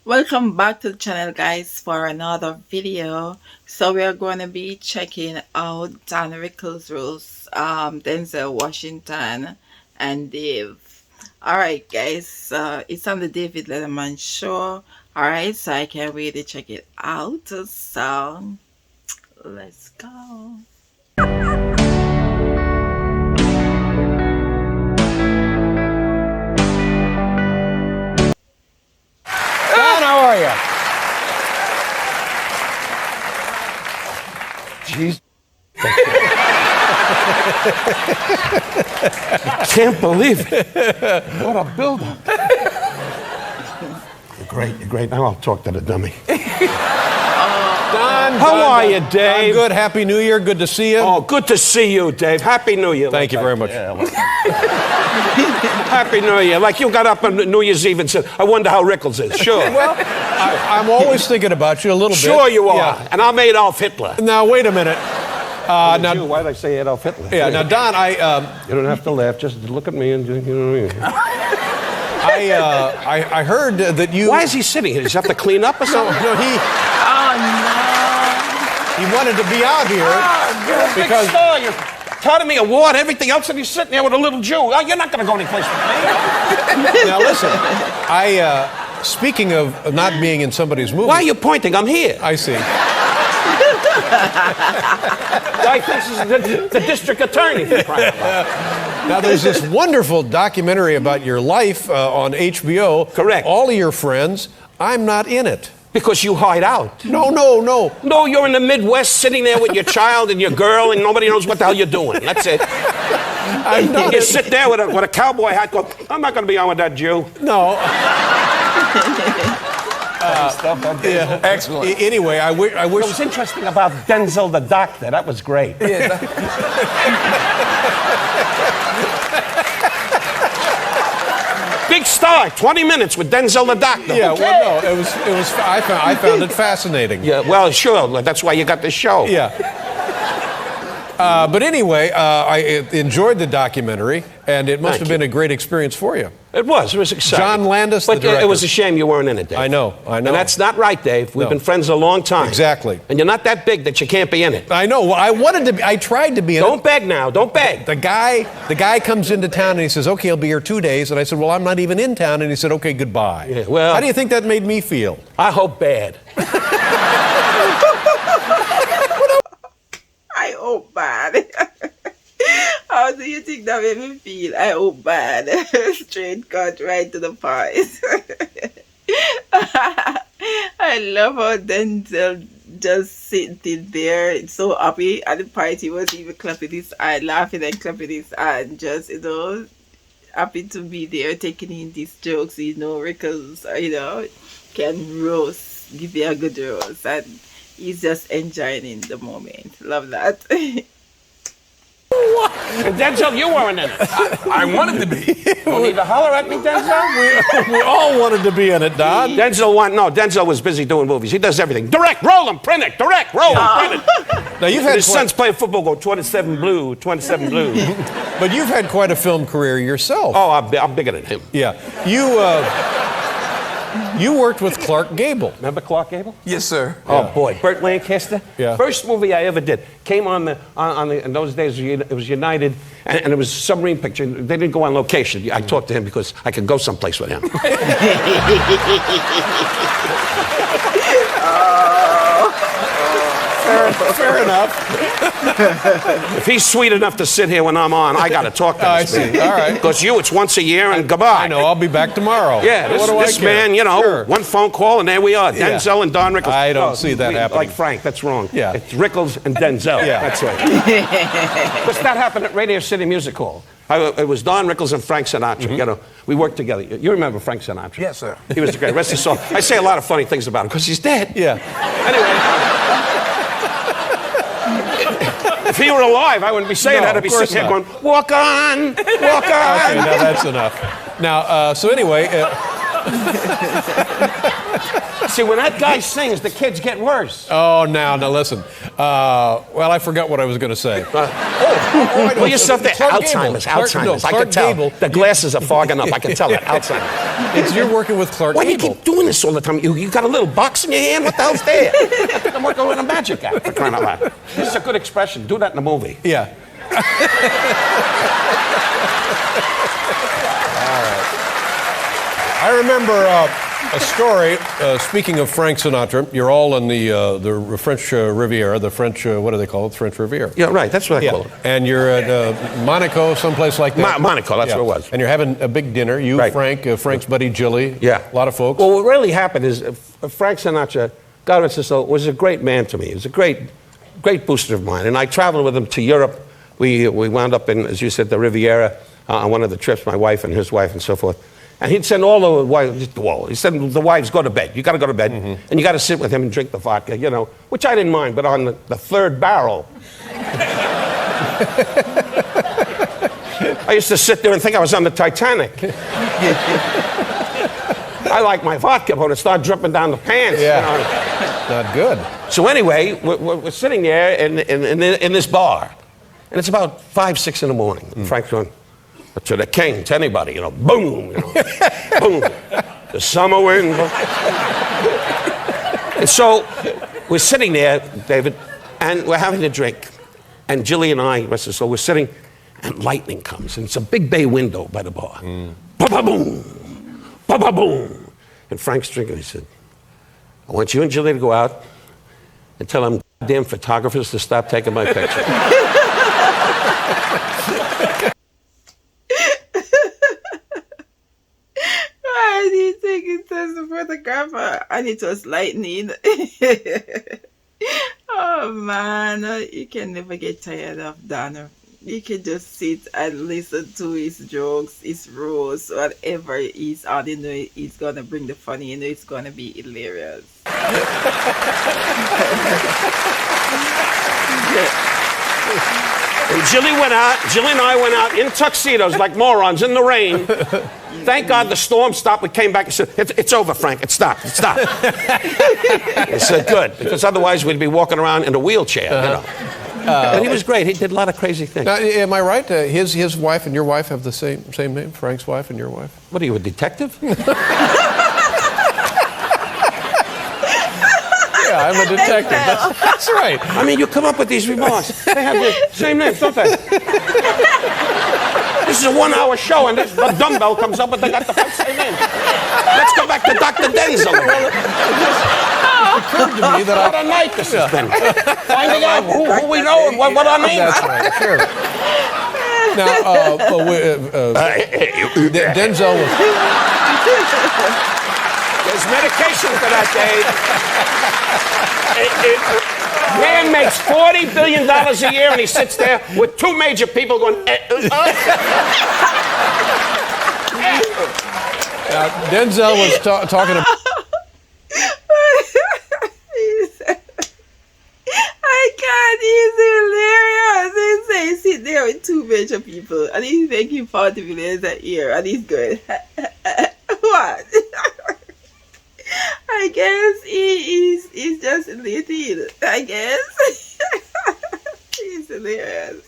Welcome back to the channel, guys, for another video. So we are going to be checking out Don Rickles roles, Denzel Washington and Dave. Alright, guys, it's on the David Letterman show. Alright, so I can't wait to check it out. So let's go. How are you? Jeez. Can't believe it. What a build-up. You're great, you're great. Now I'll talk to the dummy. Don, How are you, Dave? I'm good. Happy New Year. Good to see you. Oh, good to see you, Dave. Happy New Year. Thank you very much. Happy New Year. Like you got up on New Year's Eve and said, I wonder how Rickles is. Sure. Well, I'm always thinking about you a little bit. Sure you are. Yeah. And I'm Adolf Hitler. Now, wait a minute. Now, Why did I say Adolf Hitler? yeah, now, Don, You don't have to laugh. Just look at me and you know what I mean. I heard that you... Why is he sitting here? Does he have to clean up or something? No, he wanted to be out here because... Big star, you're Academy Award, everything else, and he's sitting there with a little Jew. Oh, you're not going to go anyplace with me. Now, listen, speaking of not being in somebody's movie... Why are you pointing? I'm here. I see. Guy thinks he's the district attorney. Now, there's this wonderful documentary about your life on HBO. Correct. All of your friends. I'm not in it. Because you hide out. No. No, you're in the Midwest sitting there with your child and your girl and nobody knows what the hell you're doing. That's it. You sit there with a cowboy hat going, I'm not going to be on with that Jew. No. Yeah. Excellent. Anyway, I wish... What was interesting about Denzel the doctor, that was great. Big star, 20 minutes with Denzel the doctor. Yeah, well, no, it was. I found it fascinating. Yeah, well, sure. That's why you got this show. Yeah. But anyway, I enjoyed the documentary, and it must have been a great experience for you. It was exciting. John Landis, the director. But it was a shame you werenn't in it, Dave. I know. And that's not right, Dave. We've been friends a long time. Exactly. And you're not that big that you can't be in it. I know. Well, I tried to be in it. Don't beg now. Don't beg. The guy comes into town and he says, okay, I'll be here 2 days. And I said, well, I'm not even in town. And he said, okay, goodbye. Yeah, well, how do you think that made me feel? I hope bad. I hope bad. How do you think that made me feel? I hope bad. Straight cut right to the point. I love how Denzel just sitting there, it's so happy at the party. He was even clapping his hand, laughing and clapping his hand, just, happy to be there, taking in these jokes, Rickles, can roast, give you a good roast, and he's just enjoying in the moment. Love that. And Denzel, you weren't in it. I wanted to be. You need to holler at me, Denzel? We all wanted to be in it, Don. Denzel was busy doing movies. He does everything. Direct, roll him, print it. Direct, roll him, print it. Now, you've had his son's playing football, go 27 blue, 27 blue. But you've had quite a film career yourself. Oh, I'm bigger than him. Yeah. You worked with Clark Gable. Remember Clark Gable? Yes, sir. Oh, boy. Burt Lancaster? Yeah. First movie I ever did. Came on in those days, it was United, and it was a submarine picture. They didn't go on location. I talked to him because I could go someplace with him. Fair enough. If he's sweet enough to sit here when I'm on, I got to talk to him. I see. All right. Because it's once a year and goodbye. I know. I'll be back tomorrow. Yeah, this man, Sure. one phone call and there we are. Denzel and Don Rickles. I don't see that happening. Like Frank, that's wrong. Yeah. It's Rickles and Denzel. Yeah. That's right. Because that happened at Radio City Music Hall. It was Don Rickles and Frank Sinatra. We worked together. You remember Frank Sinatra? Yes, sir. He was the great. Rest his soul. I say a lot of funny things about him because he's dead. Yeah. Anyway. If he were alive, I wouldn't be saying that. I'd be sitting here going, walk on, walk on. Okay, now that's enough. Now, so anyway... See, when that guy sings, the kids get worse. Oh, now listen. Well, I forgot what I was going to say. Well, yourself there. Alzheimer's. I can tell. Gable. The glasses are fogging up. I can tell that. Alzheimer's. You're working with Clark Why do you Gable. keep doing this all the time? You got a little box in your hand? What the hell's there? I'm working with a magic guy, for crying out loud. This is a good expression. Do that in a movie. Yeah. All right. I remember a story, speaking of Frank Sinatra, you're all in the French Riviera, the French, what do they call it? French Riviera. Yeah, right, that's what I call it. And you're at Monaco, someplace like that. Monaco, that's what it was. And you're having a big dinner, you, right. Frank, Frank's buddy Jilly, yeah. A lot of folks. Well, what really happened is Frank Sinatra, God rest his soul, was a great man to me. He was a great booster of mine. And I traveled with him to Europe. We wound up in, as you said, the Riviera on one of the trips, my wife and his wife and so forth. And he'd send all the wives, he said, the wives, go to bed. You got to go to bed. And you got to sit with him and drink the vodka, you know, which I didn't mind. But on the third barrel, I used to sit there and think I was on the Titanic. I like my vodka, but it started dripping down the pants. Yeah. You know? Not good. So anyway, we're sitting there in this bar. And it's about 5, 6 in the morning. Frank's going, to the king, to anybody, you know, boom, you know, boom. The summer wind. And so we're sitting there, David, and we're having a drink. And Jilly and I, so we're sitting, and lightning comes. And it's a big bay window by the bar. Ba-ba-boom, ba-ba-boom. And Frank's drinking. He said, I want you and Jilly to go out and tell them damn photographers to stop taking my picture. I need to take it as a photographer, and it was lightning. Oh man, you can never get tired of Donner. You can just sit and listen to his jokes, his rules, whatever he's on. You know he's gonna bring the funny. You know it's gonna be hilarious. And Jilly and I went out in tuxedos like morons in the rain. Thank God the storm stopped. We came back and said, it's over, Frank. It stopped. It stopped. I said, good, because otherwise we'd be walking around in a wheelchair, you know. But he was great. He did a lot of crazy things. Now, am I right? His wife and your wife have the same name? Frank's wife and your wife? What are you, a detective? Yeah, I'm a detective. That's right. I mean, you come up with these remarks. They have the same names, don't they? This is a 1-hour show, and this dumbbell comes up, but they got the same name. Let's go back to Dr. Denzel. It occurred to me that what a night this has been. Finding out who we know and what our names are. That's right, sure. Now, Denzel was... There's medication for that, Dave. Man makes $40 billion a year, and he sits there with 2 major people going. Denzel was talking about. I can't. He's hilarious. He say sit there with 2 major people, and he's making $40 million a year, and he's going. What? I guess he's just elated. I guess. He's hilarious.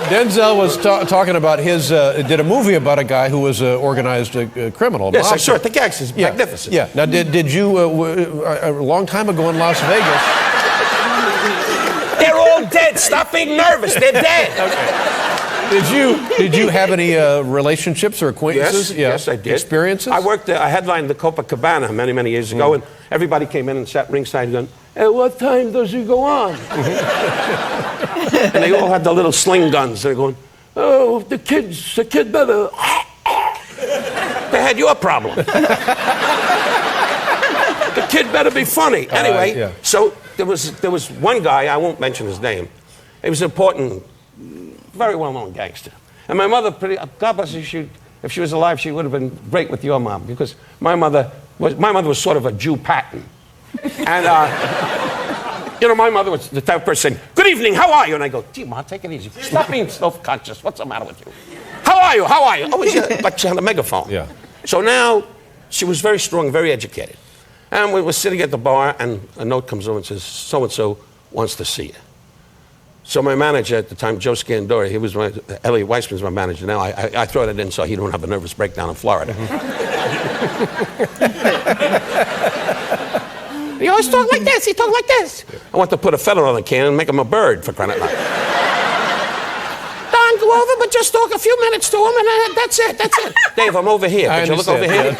Denzel was talking about his, did a movie about a guy who was an organized criminal. Yes, I saw it. The gags is magnificent. Yeah. Now, did you, a long time ago in Las Vegas... They're all dead. Stop being nervous. They're dead. Okay. Did you have any relationships or acquaintances? Yes, I did. Experiences? I worked there. I headlined the Copacabana many years ago, and everybody came in and sat ringside going, at what time does he go on? And they all had the little sling guns. They're going, oh, the kid better. They had your problem. The kid better be funny. Anyway, so there was one guy, I won't mention his name. He was an important, very well-known gangster. And my mother, God bless her, if she was alive, she would have been great with your mom, because my mother was sort of a Jew pattern. And, you know, my mother was the type of person saying, good evening, how are you? And I go, gee, Ma, take it easy. Stop being self-conscious. What's the matter with you? How are you? How are you? Oh, like she had a megaphone. Yeah. So now, she was very strong, very educated. And we were sitting at the bar, and a note comes over and says, so-and-so wants to see you. So my manager at the time, Joe Scandori, he was Elliot Weissman's my manager now. I throw that in so he don't have a nervous breakdown in Florida. He always talk like this, he talk like this. I want to put a feather on the can and make him a bird, for crying out loud. Don, go over, but just talk a few minutes to him, and that's it. Dave, I'm over here. Could you look over here?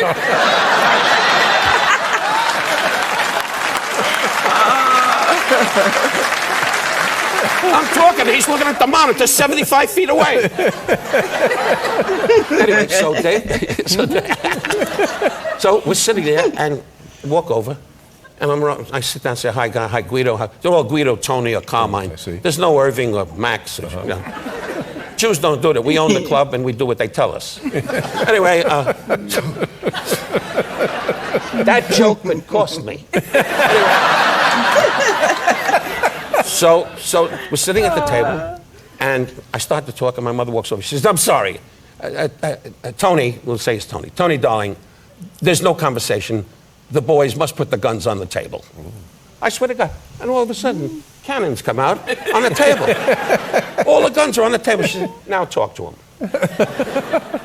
I'm talking, he's looking at the monitor 75 feet away. Anyway, so we're sitting there and walk over, and I sit down and say, hi, Guido. They're all Guido, Tony, or Carmine. There's no Irving or Max. You know. Jews don't do that. We own the club, and we do what they tell us. Anyway, that joke would cost me. So we're sitting at the table, and I start to talk, and my mother walks over. She says, I'm sorry. Tony, we'll say it's Tony. Tony, darling, there's no conversation. The boys must put the guns on the table. I swear to God. And all of a sudden, cannons come out on the table. All the guns are on the table. She said, now talk to him.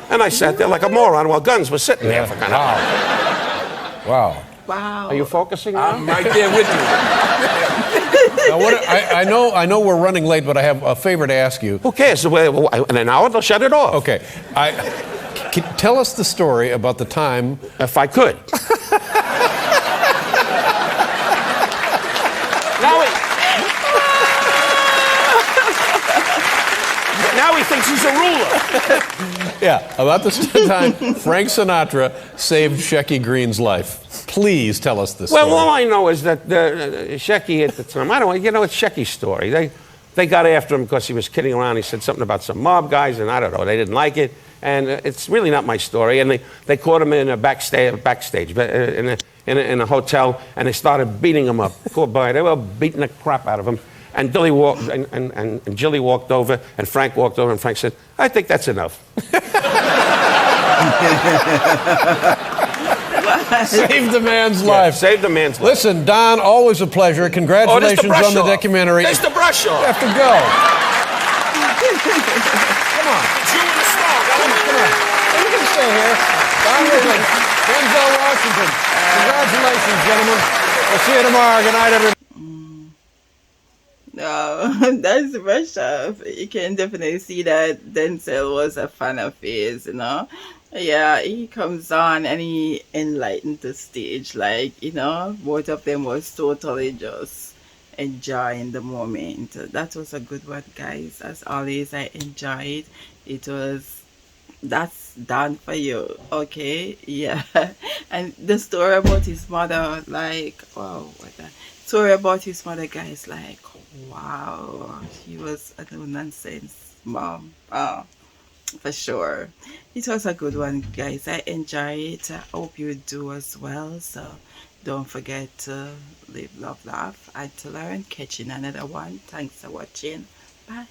And I sat there like a moron while guns were sitting there for kind of... Wow. Wow. Are you focusing now? I'm right there with you. Now, I know we're running late, but I have a favor to ask you. Who cares? In an hour, they'll shut it off. Okay. Tell us the story about the time... If I could. Now he thinks he's a ruler. Yeah, about the time Frank Sinatra saved Shecky Green's life. Please tell us this story. Well, all I know is that Shecky at the time, I don't know, you know, it's Shecky's story. They got after him because he was kidding around. He said something about some mob guys, and I don't know, they didn't like it. And it's really not my story. And they caught him in a backstage in a hotel, and they started beating him up. Poor boy, they were beating the crap out of him. And Jilly walked over, and Frank walked over, and Frank said, I think that's enough. Saved the man's life. Saved the man's life. Listen, Don, always a pleasure. Congratulations on the documentary. There's the brush off. You have to go. Come on. It's you and the star. Come on. You can stay here. Don Rickles, Denzel Washington. Congratulations, gentlemen. We'll see you tomorrow. Good night, everybody. No, that's the brush off. You can definitely see that Denzel was a fan of his, you know. Yeah, he comes on and he enlightened the stage. Like, you know, both of them was totally just enjoying the moment. That was a good one, guys. As always, I enjoyed it. That's done for you, okay? Yeah. And the story about his mother, like, wow, what the story about his mother, guys, like, wow, she was a no nonsense mom. For sure. It was a good one, guys. I enjoy it. I hope you do as well. So don't forget to live, love, laugh, and to learn. Catching another one. Thanks for watching. Bye.